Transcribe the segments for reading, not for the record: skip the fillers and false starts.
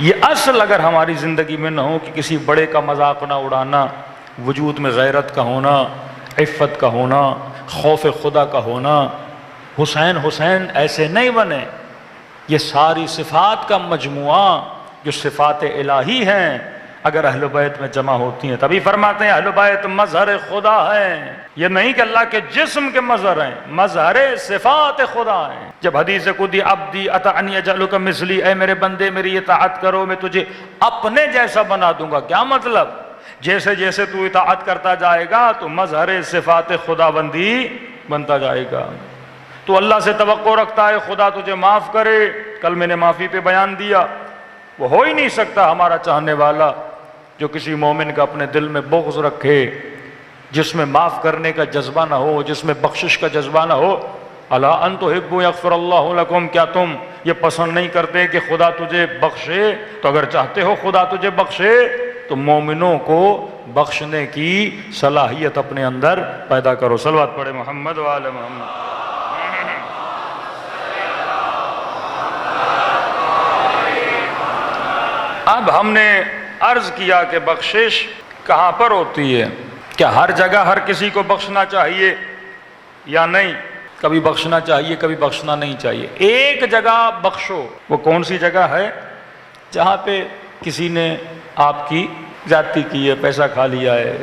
یہ اصل اگر ہماری زندگی میں نہ ہو کہ کسی بڑے کا مذاق نہ اڑانا، وجود میں غیرت کا ہونا، عفت کا ہونا، خوف خدا کا ہونا، حسین حسین ایسے نہیں بنے، یہ ساری صفات کا مجموعہ جو صفات الہی ہیں اگر اہل بیت میں جمع ہوتی ہیں، تبھی فرماتے ہیں اہل بیت مظہر خدا ہیں۔ یہ نہیں کہ اللہ کے جسم کے مظہر ہیں، مظہر صفات خدا ہیں۔ جب حدیث قدسی عبدی اطعنی اجعلک مثلی، اے میرے بندے میری اطاعت کرو میں تجھے اپنے جیسا بنا دوں گا۔ کیا مطلب؟ جیسے جیسے تو اطاعت کرتا جائے گا تو مظہر صفات خدا بندی بنتا جائے گا۔ تو اللہ سے توقع رکھتا ہے خدا تجھے معاف کرے، کل میں نے معافی پہ بیان دیا، وہ ہو ہی نہیں سکتا ہمارا چاہنے والا جو کسی مومن کا اپنے دل میں بغض رکھے، جس میں معاف کرنے کا جذبہ نہ ہو، جس میں بخشش کا جذبہ نہ ہو۔ الا ان تحبوا یغفر اللہ لکم، کیا تم یہ پسند نہیں کرتے کہ خدا تجھے بخشے؟ تو اگر چاہتے ہو خدا تجھے بخشے تو مومنوں کو بخشنے کی صلاحیت اپنے اندر پیدا کرو۔ صلوات پڑھے محمد و آل محمد۔ اب ہم نے عرض کیا کہ بخشش کہاں پر ہوتی ہے؟ کیا ہر جگہ ہر کسی کو بخشنا چاہیے یا نہیں؟ کبھی بخشنا چاہیے، کبھی بخشنا نہیں چاہیے۔ ایک جگہ بخشو، وہ کون سی جگہ ہے؟ جہاں پہ کسی نے آپ کی زیادتی کی ہے، پیسہ کھا لیا ہے،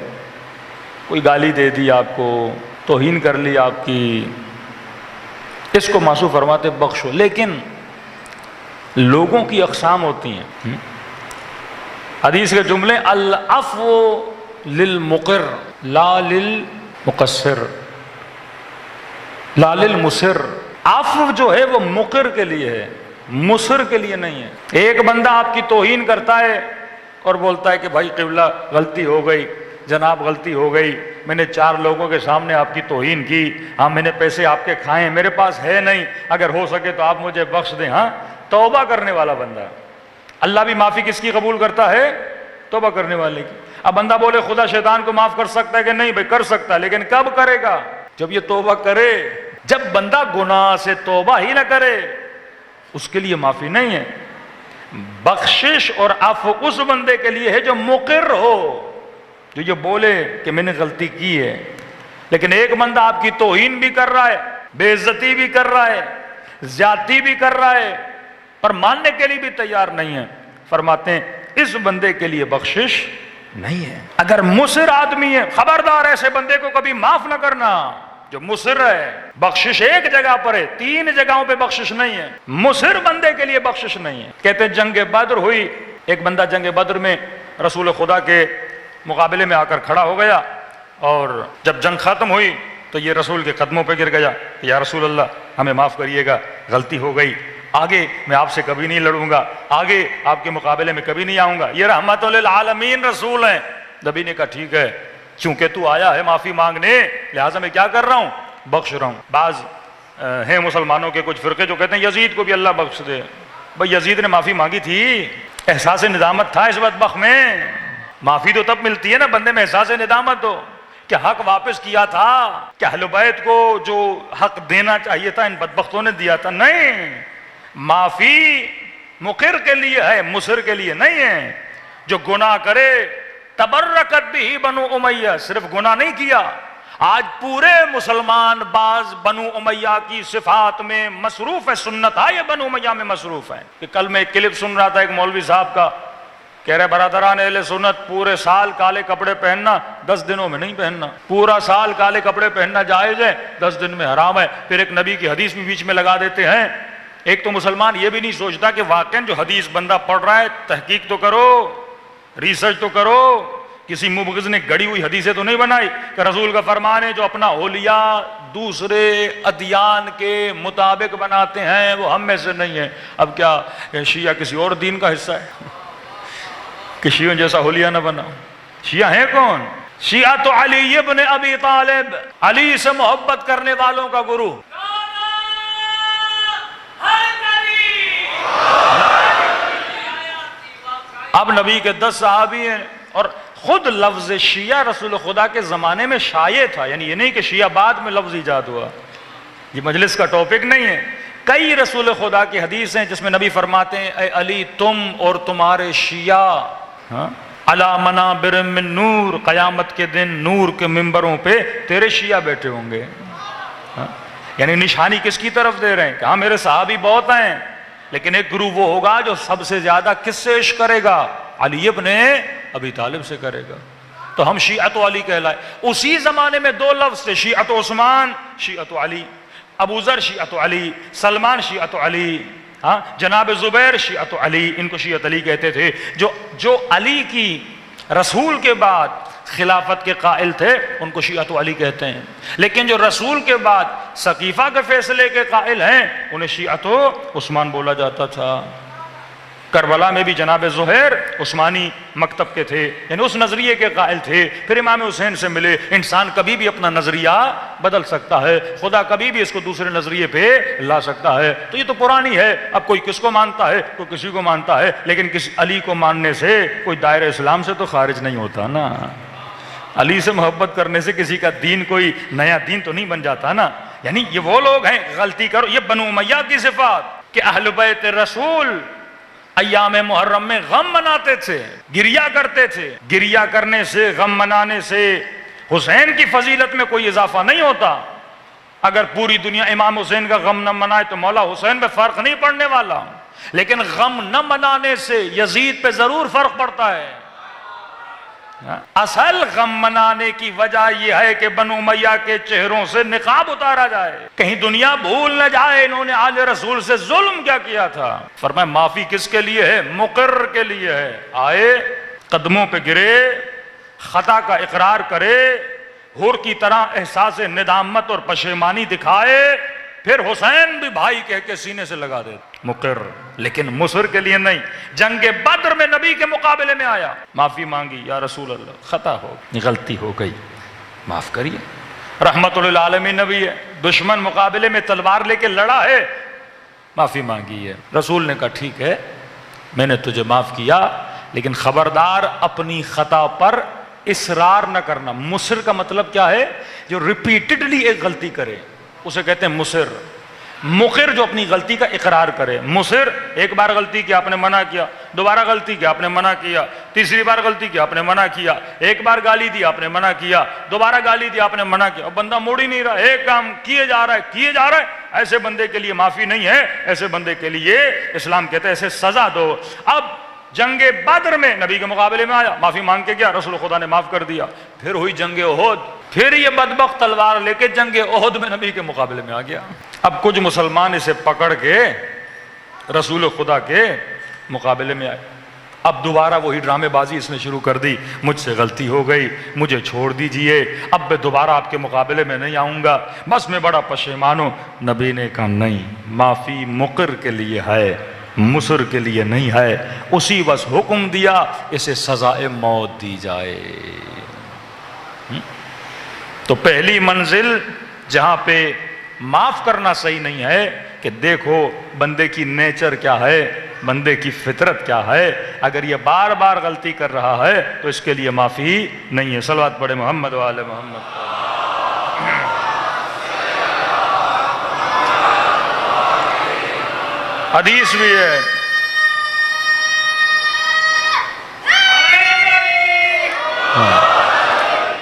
کوئی گالی دے دی آپ کو، توہین کر لی آپ کی، اس کو معصوم فرماتے بخشو۔ لیکن لوگوں کی اقسام ہوتی ہیں۔ حدیث کے جملے العفو للمقر لا للمقصر لا للمصر۔ عفو جو ہے وہ مقر کے لیے ہے، مصر کے لیے نہیں ہے۔ ایک بندہ آپ کی توہین کرتا ہے اور بولتا ہے کہ بھائی قبلہ غلطی ہو گئی، جناب غلطی ہو گئی، میں نے 4 لوگوں کے سامنے آپ کی توہین کی، ہاں میں نے پیسے آپ کے کھائے، میرے پاس ہے نہیں، اگر ہو سکے تو آپ مجھے بخش دیں۔ ہاں، توبہ کرنے والا بندہ۔ اللہ بھی معافی کس کی قبول کرتا ہے؟ توبہ کرنے والے کی۔ اب بندہ بولے خدا شیطان کو معاف کر سکتا ہے کہ نہیں؟ بھائی کر سکتا ہے، لیکن کب کرے گا؟ جب یہ توبہ کرے۔ جب بندہ گناہ سے توبہ ہی نہ کرے اس کے لیے معافی نہیں ہے۔ بخشش اور عفو اس بندے کے لیے ہے جو مقر ہو، جو یہ بولے کہ میں نے غلطی کی ہے۔ لیکن ایک بندہ آپ کی توہین بھی کر رہا ہے، بے عزتی بھی کر رہا ہے، زیادتی بھی کر رہا ہے، پر ماننے کے لیے بھی تیار نہیں ہے، فرماتے ہیں اس بندے کے لیے بخشش نہیں ہے۔ اگر مصر آدمی ہے، خبردار ایسے بندے کو کبھی معاف نہ کرنا جو مصر ہے۔ بخشش ایک جگہ پر ہے، 3 جگہوں پہ بخشش نہیں ہے۔ مصر بندے کے لیے بخشش نہیں ہے۔ کہتے ہیں جنگ بدر ہوئی، ایک بندہ جنگ بدر میں رسول خدا کے مقابلے میں آ کر کھڑا ہو گیا، اور جب جنگ ختم ہوئی تو یہ رسول کے قدموں پہ گر گیا کہ یا رسول اللہ ہمیں معاف کریے گا، غلطی ہو گئی، آگے میں آپ سے کبھی نہیں لڑوں گا، آگے آپ کے مقابلے میں کبھی نہیں آؤں گا، یہ رحمت للعالمین رسول ہیں۔ نبی نے کہا ٹھیک ہے، چونکہ تو آیا ہے معافی مانگنے، لہٰذا میں کیا کر رہا ہوں؟ بخش رہا ہوں۔ بعض ہیں مسلمانوں کے کچھ فرقے جو کہتے ہیں یزید کو بھی اللہ بخش دے۔ بھئی یزید نے معافی مانگی تھی، احساس ندامت تھا اس بدبخت میں۔ معافی تو تب ملتی ہے نا بندے میں احساس ندامت ہو کہ حق واپس کیا تھا، کہ اہل بیت کو جو حق دینا چاہیے تھا ان بدبختوں نے دیا تھا۔ نہیں، معافی مقر کے لیے ہے، مصر کے لیے نہیں ہے۔ جو گناہ کرے تبرکت بھی بنو امیہ، صرف گناہ نہیں کیا، آج پورے مسلمان بعض بنو امیہ کی صفات میں مصروف ہے، سنت یہ بنو امیہ میں مصروف ہے۔ کہ کل میں ایک کلپ سن رہا تھا ایک مولوی صاحب کا، کہہ رہے برادران اہل سنت پورے سال کالے کپڑے پہننا 10 دنوں میں نہیں پہننا، پورا سال کالے کپڑے پہننا جائز ہے، 10 دن میں حرام ہے۔ پھر ایک نبی کی حدیث بھی بیچ میں لگا دیتے ہیں۔ ایک تو مسلمان یہ بھی نہیں سوچتا کہ واقعاً جو حدیث بندہ پڑھ رہا ہے تحقیق تو کرو، ریسرچ تو کرو، کسی مبغض نے گڑی ہوئی حدیثیں تو نہیں بنائی کہ رسول کا فرمان ہے جو اپنا اولیاء دوسرے ادیان کے مطابق بناتے ہیں وہ ہم میں سے نہیں ہے۔ اب کیا شیعہ کسی اور دین کا حصہ ہے کہ شیعوں جیسا اولیاء نہ بنا؟ شیعہ ہیں کون؟ شیعہ تو علی ابن ابی طالب، علی سے محبت کرنے والوں کا گروہ۔ اب نبی کے 10 صحابی ہیں، اور خود لفظ شیعہ رسول خدا کے زمانے میں شائع تھا، یعنی یہ نہیں کہ شیعہ بعد میں لفظ ایجاد ہوا، یہ مجلس کا ٹاپک نہیں ہے۔ کئی رسول خدا کی حدیث ہیں جس میں نبی فرماتے ہیں اے علی تم اور تمہارے شیعہ علی منابر من نور، قیامت کے دن نور کے ممبروں پہ تیرے شیعہ بیٹھے ہوں گے. یعنی نشانی کس کی طرف دے رہے ہیں کہ ہاں میرے صحابی بہت ہیں، لیکن ایک گروہ وہ ہوگا جو سب سے زیادہ کس سے عشق کرے گا؟ علی ابن ابی طالب سے کرے گا. تو ہم شیعت علی کہلائے. اسی زمانے میں دو لفظ تھے، شیعت عثمان، شیعت علی. ابو ذر شیعت علی، سلمان شیعت علی، جناب زبیر شیعت علی، ان کو شیعت علی کہتے تھے. جو علی کی رسول کے بعد خلافت کے قائل تھے ان کو شیعت علی کہتے ہیں، لیکن جو رسول کے بعد سقیفہ کے فیصلے کے قائل ہیں انہیں شیعت عثمان بولا جاتا تھا. کربلا میں بھی جناب زہیر عثمانی مکتب کے تھے، یعنی اس نظریے کے قائل تھے. پھر امام حسین سے ملے. انسان کبھی بھی اپنا نظریہ بدل سکتا ہے، خدا کبھی بھی اس کو دوسرے نظریے پہ لا سکتا ہے. تو یہ تو پرانی ہے، اب کوئی کس کو مانتا ہے، کوئی کسی کو مانتا ہے، لیکن کسی علی کو ماننے سے کوئی دائرہ اسلام سے تو خارج نہیں ہوتا نا. علی سے محبت کرنے سے کسی کا دین کوئی نیا دین تو نہیں بن جاتا نا. یعنی یہ وہ لوگ ہیں غلطی کرو، یہ بنو امیہ کی صفات کہ اہل بیت رسول ایام محرم میں غم مناتے تھے، گریہ کرتے تھے. گریہ کرنے سے، غم منانے سے حسین کی فضیلت میں کوئی اضافہ نہیں ہوتا. اگر پوری دنیا امام حسین کا غم نہ منائے تو مولا حسین میں فرق نہیں پڑنے والا، لیکن غم نہ منانے سے یزید پہ ضرور فرق پڑتا ہے. اصل غم منانے کی وجہ یہ ہے کہ بنو امیہ کے چہروں سے نقاب اتارا جائے، کہیں دنیا بھول نہ جائے انہوں نے آل رسول سے ظلم کیا کیا تھا. فرمایا معافی کس کے لیے ہے؟ مقر کے لیے ہے. آئے قدموں پہ گرے، خطا کا اقرار کرے، حور کی طرح احساس ندامت اور پشیمانی دکھائے، پھر حسین بھی بھائی کہہ کے سینے سے لگا دے. مقر، لیکن مصر کے لیے نہیں. جنگ بدر میں نبی کے مقابلے میں آیا، معافی مانگی، یا رسول اللہ خطا ہو گئی، غلطی ہو گئی، معاف کریے. رحمت للعالمین نبی ہے، دشمن مقابلے میں تلوار لے کے لڑا ہے، معافی مانگی ہے. رسول نے کہا ٹھیک ہے میں نے تجھے معاف کیا، لیکن خبردار اپنی خطا پر اصرار نہ کرنا. مصر کا مطلب کیا ہے؟ جو ریپیٹڈلی ایک غلطی کرے اسے کہتے ہیں مصر. مقر جو اپنی غلطی کا اقرار کرے. مصر ایک بار غلطی کیا آپ نے منع کیا، دوبارہ غلطی کیا آپ نے منع کیا، تیسری بار غلطی کیا آپ نے منع کیا، ایک بار گالی دی آپ نے منع کیا، دوبارہ گالی دی آپ نے منع کیا، اب بندہ موڑ ہی نہیں رہا، ایک کام کیے جا رہا ہے. ایسے بندے کے لیے معافی نہیں ہے، ایسے بندے کے لیے اسلام کہتا ہے اسے سزا دو. اب جنگ بدر میں نبی کے مقابلے میں آیا، معافی مانگ کے گیا، رسول خدا نے معاف کر دیا. پھر ہوئی جنگ احد، پھر یہ بدبخت تلوار لے کے جنگ احد میں نبی کے مقابلے میں آ گیا. اب کچھ مسلمان اسے پکڑ کے رسول خدا کے مقابلے میں آئے. اب دوبارہ وہی ڈرامے بازی اس نے شروع کر دی، مجھ سے غلطی ہو گئی، مجھے چھوڑ دیجئے، اب میں دوبارہ آپ کے مقابلے میں نہیں آؤں گا، بس میں بڑا پشیمان ہوں. نبی نے کہا نہیں، معافی مقر کے لیے ہے، مصر کے لیے نہیں ہے. اسی بس حکم دیا اسے سزائے موت دی جائے. تو پہلی منزل جہاں پہ معاف کرنا صحیح نہیں ہے کہ دیکھو بندے کی نیچر کیا ہے، بندے کی فطرت کیا ہے. اگر یہ بار بار غلطی کر رہا ہے تو اس کے لیے معافی نہیں ہے. صلوات پڑھے محمد و آل محمد. حدیث بھی ہے،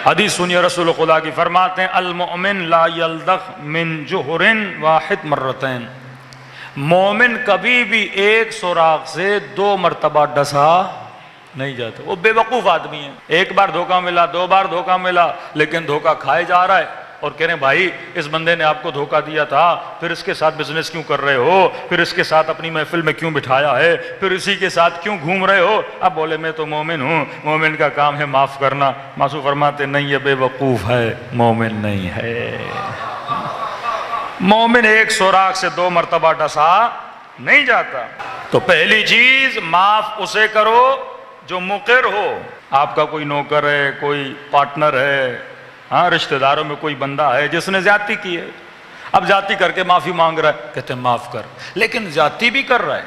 حدیث سنیے رسول خدا کی، فرماتے ہیں المؤمن لا یلدغ من جحر واحد مرتين. مومن کبھی بھی ایک سوراخ سے 2 مرتبہ ڈسا نہیں جاتا. وہ بے وقوف آدمی ہے، ایک بار دھوکہ ملا، 2 بار دھوکہ ملا، لیکن دھوکہ کھائے جا رہا ہے اور کہہ رہے ہیں بھائی اس بندے نے آپ کو دھوکہ دیا تھا، پھر اس کے ساتھ بزنس کیوں کر رہے ہو، پھر اس کے ساتھ اپنی محفل میں کیوں بٹھایا ہے، پھر اسی کے ساتھ کیوں گھوم رہے ہو. اب بولے میں تو مومن ہوں، مومن کا کام ہے معاف کرنا. معصوم فرماتے نہیں، یہ بے وقوف ہے، مومن نہیں ہے. مومن ایک سوراخ سے 2 مرتبہ ڈسا نہیں جاتا. تو پہلی چیز معاف اسے کرو جو مقر ہو. آپ کا کوئی نوکر ہے، کوئی پارٹنر ہے، ہاں رشتہ داروں میں کوئی بندہ ہے جس نے زیادتی کی ہے، اب زیادتی کر کے معافی مانگ رہا ہے، کہتے ہیں معاف کر، لیکن زیادتی بھی کر رہا ہے،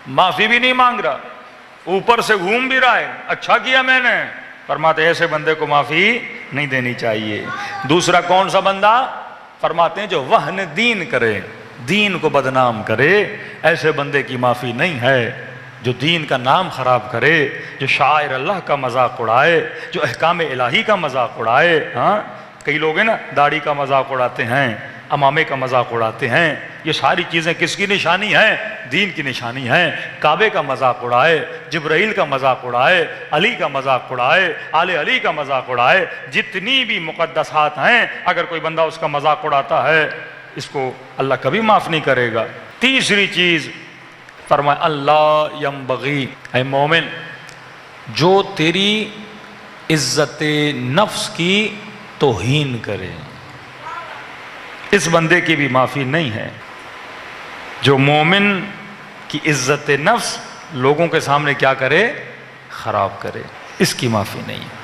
معافی بھی نہیں مانگ رہا، اوپر سے گھوم بھی رہا ہے، اچھا کیا میں نے. فرماتے ہیں ایسے بندے کو معافی نہیں دینی چاہیے. دوسرا کون سا بندہ؟ فرماتے ہیں جو وہن دین کرے، دین کو بدنام کرے، ایسے بندے کی معافی نہیں ہے جو دین کا نام خراب کرے، جو شاعر اللہ کا مذاق اڑائے، جو احکام الہی کا مذاق اڑائے۔ ہاں کئی لوگ ہیں نا داڑھی کا مذاق اڑاتے ہیں، امامے کا مذاق اڑاتے ہیں، یہ ساری چیزیں کس کی نشانی ہیں؟ دین کی نشانی ہیں۔ کعبے کا مذاق اڑائے، جبرائیل کا مذاق اڑائے، علی کا مذاق اڑائے، آل علی کا مذاق اڑائے، جتنی بھی مقدسات ہیں اگر کوئی بندہ اس کا مذاق اڑاتا ہے اس کو اللہ کبھی معاف نہیں کرے گا۔ تیسری چیز فرمائے اللہ ینبغی، اے مومن جو تیری عزت نفس کی توہین کرے اس بندے کی بھی معافی نہیں ہے۔ جو مومن کی عزت نفس لوگوں کے سامنے کیا کرے؟ خراب کرے، اس کی معافی نہیں ہے۔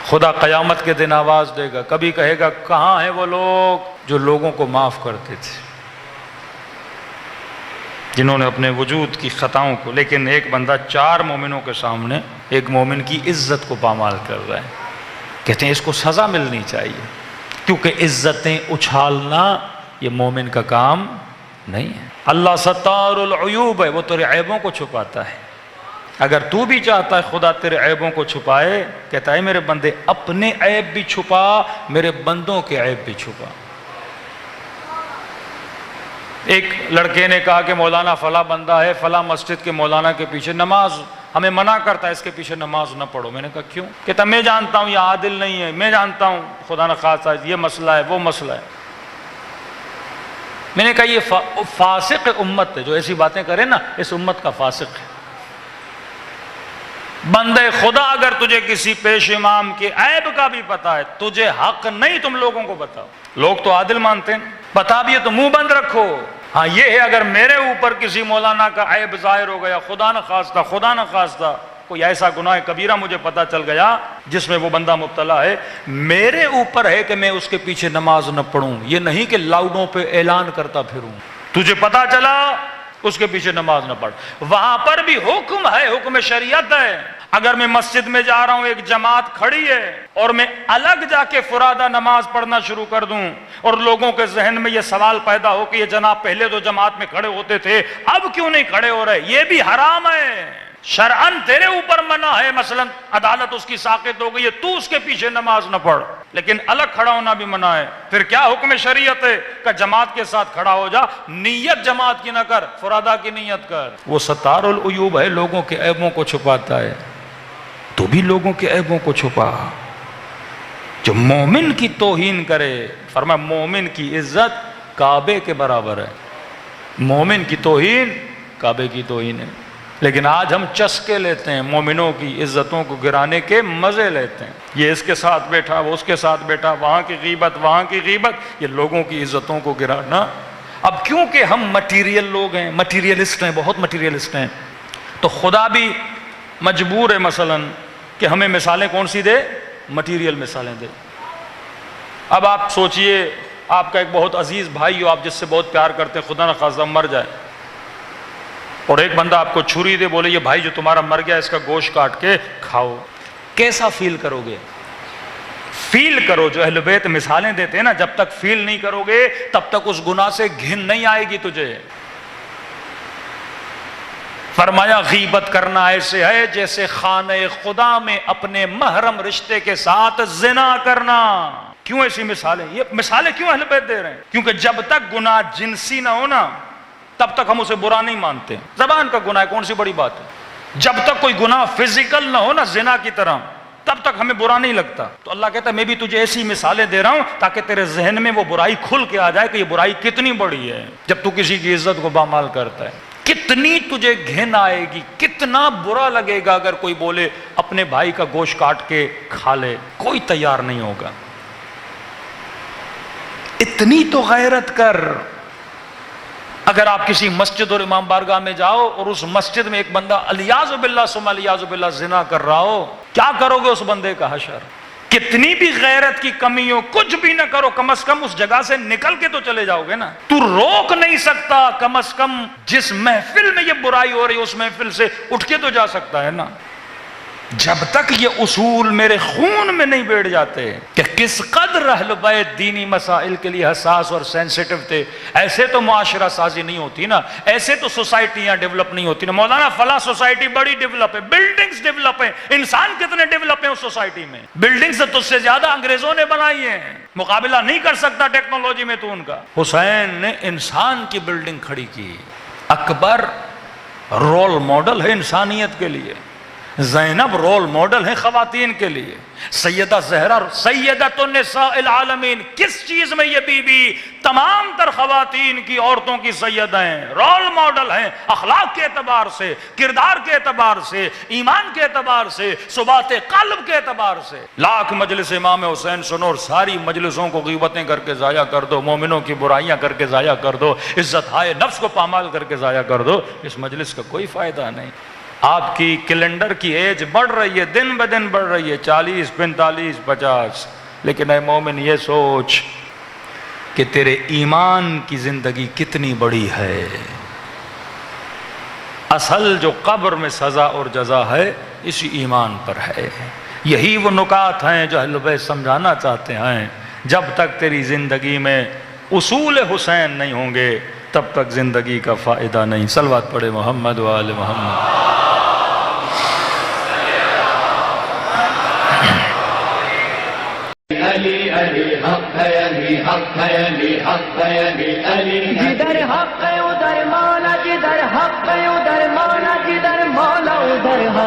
خدا قیامت کے دن آواز دے گا، کبھی کہے گا کہاں ہیں وہ لوگ جو لوگوں کو معاف کرتے تھے، جنہوں نے اپنے وجود کی خطاؤں کو، لیکن ایک بندہ چار مومنوں کے سامنے ایک مومن کی عزت کو پامال کر رہا ہے، کہتے ہیں اس کو سزا ملنی چاہیے، کیونکہ عزتیں اچھالنا یہ مومن کا کام نہیں ہے۔ اللہ ستار العیوب ہے، وہ تیرے عیبوں کو چھپاتا ہے۔ اگر تو بھی چاہتا ہے خدا تیرے عیبوں کو چھپائے، کہتا ہے میرے بندے اپنے عیب بھی چھپا، میرے بندوں کے عیب بھی چھپا۔ ایک لڑکے نے کہا کہ مولانا فلاں بندہ ہے فلاں مسجد کے مولانا کے پیچھے نماز ہمیں منع کرتا ہے، اس کے پیچھے نماز نہ پڑھو۔ میں نے کہا کیوں؟ کہتا میں جانتا ہوں یہ عادل نہیں ہے، میں جانتا ہوں خدا نخواستہ یہ مسئلہ ہے وہ مسئلہ ہے۔ میں نے کہا یہ فاسق امت ہے، جو ایسی باتیں کرے نا اس امت کا فاسق ہے۔ بندے خدا اگر تجھے کسی پیش امام کے عیب کا بھی پتا ہے، تجھے حق نہیں تم لوگوں کو بتاؤ۔ لوگ تو عادل مانتے ہیں، بتا بھی ہے تو منہ بند رکھو۔ ہاں یہ ہے اگر میرے اوپر کسی مولانا کا عیب ظاہر ہو گیا، خدا نہ خواستہ کوئی ایسا گناہ کبیرہ مجھے پتا چل گیا جس میں وہ بندہ مبتلا ہے، میرے اوپر ہے کہ میں اس کے پیچھے نماز نہ پڑھوں، یہ نہیں کہ لاؤڈوں پہ اعلان کرتا پھروں۔ تجھے پتا چلا اس کے پیچھے نماز نہ پڑھ، وہاں پر بھی حکم ہے، حکم شریعت ہے۔ اگر میں مسجد میں جا رہا ہوں، ایک جماعت کھڑی ہے اور میں الگ جا کے فرادہ نماز پڑھنا شروع کر دوں اور لوگوں کے ذہن میں یہ سوال پیدا ہو کہ یہ جناب پہلے تو جماعت میں کھڑے ہوتے تھے اب کیوں نہیں کھڑے ہو رہے، یہ بھی حرام ہے، شرعاً تیرے اوپر منع ہے۔ مثلا عدالت اس کی ساقط ہو گئی ہے، تو اس کے پیچھے نماز نہ پڑھ، لیکن الگ کھڑا ہونا بھی منع ہے۔ پھر کیا حکم شریعت ہے کہ جماعت کے ساتھ کھڑا ہو جا، نیت جماعت کی نہ کر، فرادہ کی نیت کر۔ وہ ستار العیوب ہے، لوگوں کے عیبوں کو چھپاتا ہے، تو بھی لوگوں کے عیبوں کو چھپا۔ جو مومن کی توہین کرے، فرمایا مومن کی عزت کعبے کے برابر ہے، مومن کی توہین کعبے کی توہین ہے۔ لیکن آج ہم چسکے لیتے ہیں، مومنوں کی عزتوں کو گرانے کے مزے لیتے ہیں، یہ اس کے ساتھ بیٹھا وہ اس کے ساتھ بیٹھا، وہاں کی غیبت وہاں کی غیبت، یہ لوگوں کی عزتوں کو گرانا۔ اب کیونکہ ہم مٹیریل لوگ ہیں، مٹیریلسٹ ہیں، بہت مٹیریلسٹ ہیں، تو خدا بھی مجبور ہے مثلا کہ ہمیں مثالیں کون سی دے؟ مٹیریل مثالیں دے۔ اب آپ سوچئے آپ کا ایک بہت عزیز بھائی ہو، آپ جس سے بہت پیار کرتے ہیں، خدا نخواستہ مر جائے، اور ایک بندہ آپ کو چھری دے، بولے یہ بھائی جو تمہارا مر گیا اس کا گوشت کاٹ کے کھاؤ، کیسا فیل کرو گے؟ فیل کرو، جو اہل بیت مثالیں دیتے ہیں نا، جب تک فیل نہیں کرو گے تب تک اس گناہ سے گھن نہیں آئے گی تجھے۔ فرمایا غیبت کرنا ایسے ہے جیسے خانہ خدا میں اپنے محرم رشتے کے ساتھ زنا کرنا۔ کیوں ایسی مثالیں؟ یہ مثالیں کیوں اہل بیت دے رہے ہیں؟ کیونکہ جب تک گناہ جنسی نہ ہونا تب تک ہم اسے برا نہیں مانتے۔ زبان کا گناہ ہے، کون سی بڑی بات ہے؟ جب تک کوئی گناہ فزیکل نہ ہو نا، زنا کی طرح، تب تک ہمیں برا نہیں لگتا۔ تو اللہ کہتا ہے میں بھی تجھے ایسی مثالیں دے رہا ہوں تاکہ تیرے ذہن میں وہ برائی کھل کے آ جائے کہ یہ برائی کتنی بڑی ہے۔ جب تو کسی کی عزت کو پامال کرتا ہے، کتنی تجھے گھن آئے گی، کتنا برا لگے گا اگر کوئی بولے اپنے بھائی کا گوشت کاٹ کے کھا لے، کوئی تیار نہیں ہوگا۔ اتنی تو غیرت کر۔ اگر آپ کسی مسجد اور امام بارگاہ میں جاؤ اور اس مسجد میں ایک بندہ الیاذ باللہ ثم الیاذ باللہ زنا کر رہا ہو، کیا کرو گے اس بندے کا حشر؟ کتنی بھی غیرت کی کمی ہو، کچھ بھی نہ کرو، کم از کم اس جگہ سے نکل کے تو چلے جاؤ گے نا۔ تو روک نہیں سکتا، کم از کم جس محفل میں یہ برائی ہو رہی ہے اس محفل سے اٹھ کے تو جا سکتا ہے نا۔ جب تک یہ اصول میرے خون میں نہیں بیٹھ جاتے کہ کس قدر اہل بیت دینی مسائل کے لیے حساس اور سینسیٹیو تھے، ایسے تو معاشرہ سازی نہیں ہوتی نا، ایسے تو سوسائٹیاں ڈیولپ نہیں ہوتی نا۔ مولانا فلاں سوسائٹی بڑی ڈیولپ ہے، بلڈنگز ڈیولپ ہیں، انسان کتنے ڈیولپ ہیں اس سوسائٹی میں؟ بلڈنگز تو اس سے زیادہ انگریزوں نے بنائی ہیں، مقابلہ نہیں کر سکتا ٹیکنالوجی میں تو ان کا۔ حسین نے انسان کی بلڈنگ کھڑی کی، اکبر رول ماڈل ہے انسانیت کے لیے، زینب رول ماڈل ہے خواتین کے لیے، سیدہ زہرا سیدۃ النساء العالمین، کس چیز میں یہ بی بی تمام تر خواتین کی، عورتوں کی سیدہ ہیں، رول ماڈل ہیں، اخلاق کے اعتبار سے، کردار کے اعتبار سے، ایمان کے اعتبار سے، ثبات قلب کے اعتبار سے۔ لاکھ مجلس امام حسین سنو اور ساری مجلسوں کو غیبتیں کر کے ضائع کر دو، مومنوں کی برائیاں کر کے ضائع کر دو، عزت ہائے نفس کو پامال کر کے ضائع کر دو، اس مجلس کا کوئی فائدہ نہیں۔ آپ کی کیلنڈر کی ایج بڑھ رہی ہے، دن بدن بڑھ رہی ہے، 40 45 50، لیکن اے مومن یہ سوچ کہ تیرے ایمان کی زندگی کتنی بڑی ہے۔ اصل جو قبر میں سزا اور جزا ہے اسی ایمان پر ہے۔ یہی وہ نکات ہیں جو اہل بیت سمجھانا چاہتے ہیں۔ جب تک تیری زندگی میں اصول حسین نہیں ہوں گے تب تک زندگی کا فائدہ نہیں۔ صلوات پڑھے محمد و آل محمد۔ علی علی حق ہے، علی حق ہے، علی حق ہے، علی علی جدھر حق ہے ادھر مولا، جدھر حق ہے ادھر مولا، جدھر مولا ادھر حق۔